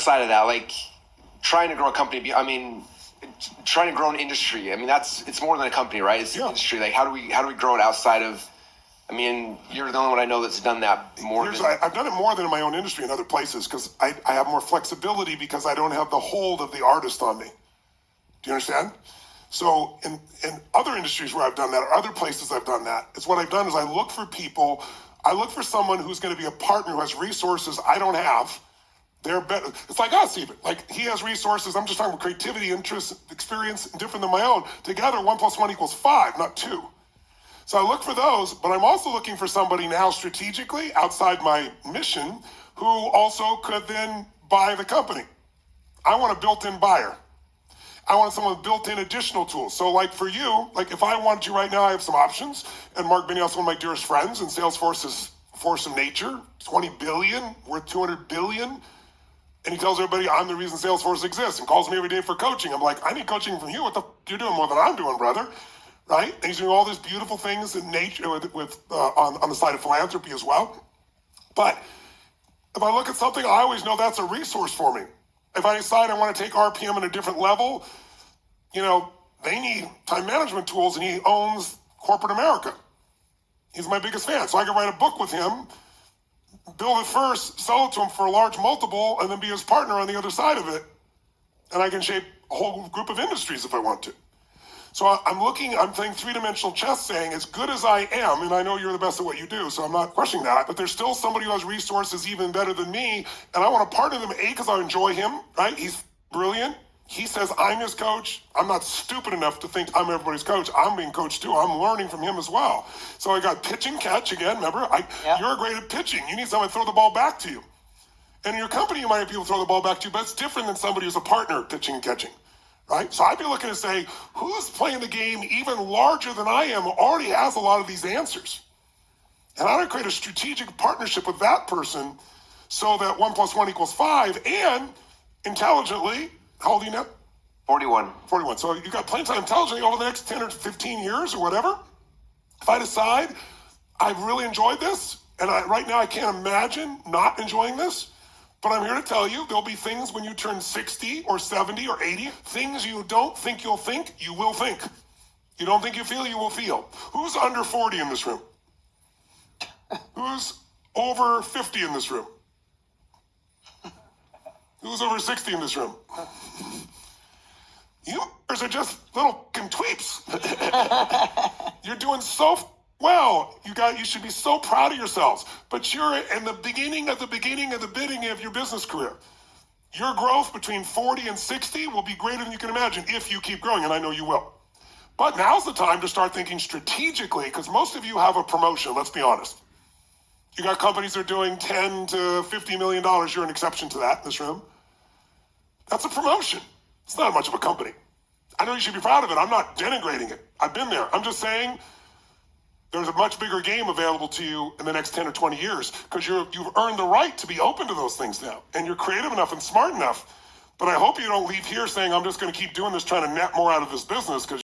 side of that, like trying to grow a company, trying to grow an industry. It's more than a company, right? It's an industry. Like how do we grow it outside of, you're the only one I know that's done that more. I've done it more than in my own industry in other places because I have more flexibility because I don't have the hold of the artist on me. Do you understand? So in other industries where I've done that or other places I've done that, it's what I've done is I look for someone who's going to be a partner who has resources I don't have. They're better. It's like us even. Like he has resources. I'm just talking about creativity, interest, experience, different than my own. Together, 1 + 1 = 5, not 2. So I look for those, but I'm also looking for somebody now strategically outside my mission who also could then buy the company. I want a built-in buyer. I want someone with built-in additional tools. So like for you, like if I wanted you right now, I have some options. And Mark Benioff is one of my dearest friends, and Salesforce is force of nature, 20 billion, worth 200 billion. And he tells everybody I'm the reason Salesforce exists and calls me every day for coaching. I'm like, I need coaching from you. What the you're doing more than I'm doing, brother. Right? And he's doing all these beautiful things in nature on the side of philanthropy as well. But if I look at something, I always know that's a resource for me. If I decide I want to take RPM at a different level, they need time management tools, and he owns corporate America. He's my biggest fan. So I can write a book with him, build it first, sell it to him for a large multiple, and then be his partner on the other side of it. And I can shape a whole group of industries if I want to. So I'm playing three-dimensional chess saying, as good as I am, and I know you're the best at what you do, so I'm not questioning that, but there's still somebody who has resources even better than me, and I want to partner them, because I enjoy him, right? He's brilliant. He says I'm his coach. I'm not stupid enough to think I'm everybody's coach. I'm being coached too. I'm learning from him as well. So I got pitch and catch again. Remember, you're great at pitching. You need someone to throw the ball back to you. And in your company, you might have people throw the ball back to you, but it's different than somebody who's a partner pitching and catching. Right? So I'd be looking to say, who's playing the game even larger than I am, already has a lot of these answers. And I want to create a strategic partnership with that person so that 1 + 1 = 5, and intelligently, how old are you now? 41. 41. So you've got plenty of time intelligently over the next 10 or 15 years or whatever. If I decide I've really enjoyed this, and right now I can't imagine not enjoying this, but I'm here to tell you, there'll be things when you turn 60 or 70 or 80, things you don't think you'll think, you will think. You don't think you feel, you will feel. Who's under 40 in this room? Who's over 50 in this room? Who's over 60 in this room? You are just little tweeps. You're doing so well. You should be so proud of yourselves. But you're in the beginning of your business career. Your growth between 40 and 60 will be greater than you can imagine if you keep growing, and I know you will. But now's the time to start thinking strategically, because most of you have a promotion, let's be honest. You got companies that are doing $10 to $50 million. You're an exception to that in this room. That's a promotion. It's not much of a company. I know you should be proud of it. I'm not denigrating it. I've been there. I'm just saying there's a much bigger game available to you in the next 10 or 20 years because you've earned the right to be open to those things now. And you're creative enough and smart enough. But I hope you don't leave here saying, I'm just going to keep doing this, trying to net more out of this business, because